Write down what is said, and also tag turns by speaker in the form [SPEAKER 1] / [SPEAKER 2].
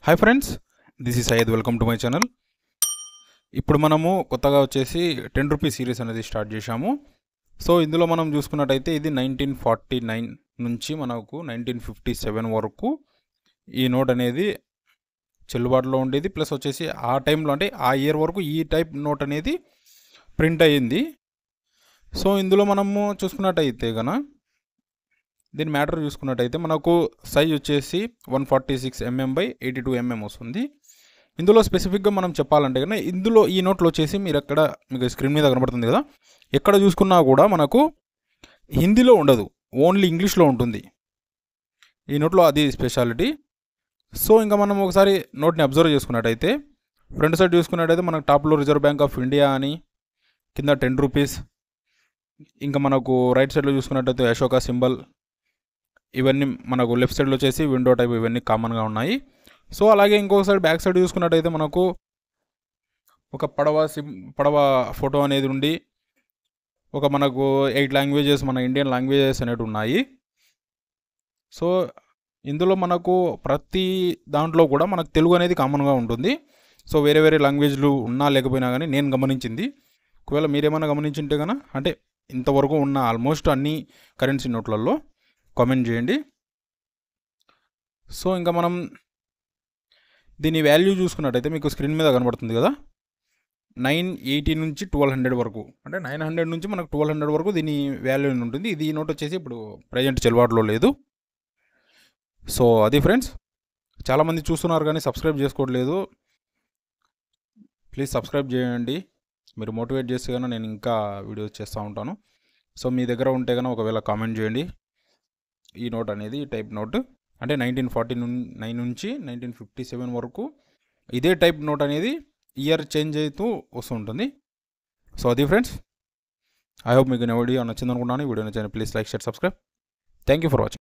[SPEAKER 1] Hi friends, this is Syed. Welcome to my channel. ఇప్పుడు మనము కొత్తగా వచ్చేసి 10 రూపీస్ సిరీస్ అనేది స్టార్ట్ చేశాము. సో ఇందులో మనం చూసుకున్నట్టయితే ఇది 1949 నుంచి మనకు 1957 వరకు ఈ నోట్ అనేది చెల్లుబాటులో ఉండేది. ప్లస్ వచ్చేసి ఆ టైంలో అంటే ఆ ఇయర్ వరకు ఈ టైప్ నోట్ అనేది ప్రింట్ అయ్యింది. సో ఇందులో మనము చూసుకున్నట్టయితే కనుక దీని మ్యాటర్ చూసుకున్నట్టయితే మనకు సైజ్ వచ్చేసి 146 mm by 82 mm వస్తుంది. ఇందులో స్పెసిఫిక్గా మనం చెప్పాలంటే కన్నా ఇందులో ఈ నోట్లో వచ్చేసి మీరు ఎక్కడ మీకు స్క్రీన్ మీద కనబడుతుంది కదా, ఎక్కడ చూసుకున్నా కూడా మనకు హిందీలో ఉండదు, ఓన్లీ ఇంగ్లీష్లో ఉంటుంది ఈ నోట్లో. అది స్పెషాలిటీ. సో ఇంకా మనం ఒకసారి నోట్ని అబ్జర్వ్ చేసుకున్నట్టయితే ఫ్రంట్ సైడ్ చూసుకున్నట్టయితే మనకు టాప్లో రిజర్వ్ బ్యాంక్ ఆఫ్ ఇండియా అని, కింద 10 రూపీస్, ఇంకా మనకు రైట్ సైడ్లో చూసుకున్నట్టయితే అశోక సింబల్, ఇవన్నీ మనకు లెఫ్ట్ సైడ్లో వచ్చేసి విండో టైప్, ఇవన్నీ కామన్గా ఉన్నాయి. సో అలాగే ఇంకొక సైడ్ బ్యాక్ సైడ్ చూసుకున్నట్టయితే మనకు ఒక పడవ ఫోటో అనేది ఉండి ఒక మనకు 8 లాంగ్వేజెస్, మన ఇండియన్ లాంగ్వేజెస్ అనేవి ఉన్నాయి. సో ఇందులో మనకు ప్రతి దాంట్లో కూడా మనకు తెలుగు అనేది కామన్గా ఉంటుంది. సో వేరే వేరే లాంగ్వేజ్లు ఉన్నా లేకపోయినా కానీ నేను గమనించింది, ఒకవేళ మీరేమైనా గమనించింటే కనుక అంటే ఇంతవరకు ఉన్న ఆల్మోస్ట్ అన్ని కరెన్సీ నోట్లలో కామెంట్ చేయండి. సో ఇంకా మనం దీని వాల్యూ చూసుకున్నట్టయితే మీకు స్క్రీన్ మీద కనబడుతుంది కదా, 980 నుంచి 1200 వరకు, అంటే 900 నుంచి మనకు 1200 వరకు దీని వాల్యూ ఉంటుంది. ఇది ఈ నోట్ వచ్చేసి ఇప్పుడు ప్రజెంట్ చెల్లుబాటులో లేదు. సో అది ఫ్రెండ్స్, చాలామంది చూస్తున్నారు కానీ సబ్స్క్రైబ్ చేసుకోవట్లేదు. ప్లీజ్ సబ్స్క్రైబ్ చేయండి, మీరు మోటివేట్ చేస్తే కన్నా నేను ఇంకా వీడియోస్ చేస్తూ ఉంటాను. సో మీ దగ్గర ఉంటే కన్నా ఒకవేళ కామెంట్ చేయండి. ఈ నోట్ అనేది టైప్ నోట్ అంటే 1949 నుంచి 1957 వరకు ఇదే టైప్ నోట్ అనేది ఇయర్ చేంజ్ అవుతూ వస్తుంటుంది. సో అది ఫ్రెండ్స్, ఐ హోప్ మీకు వీడియో నచ్చింది అనుకుంటున్నాను. ఈ వీడియో నచ్చింది please like, share, subscribe. Thank you for watching.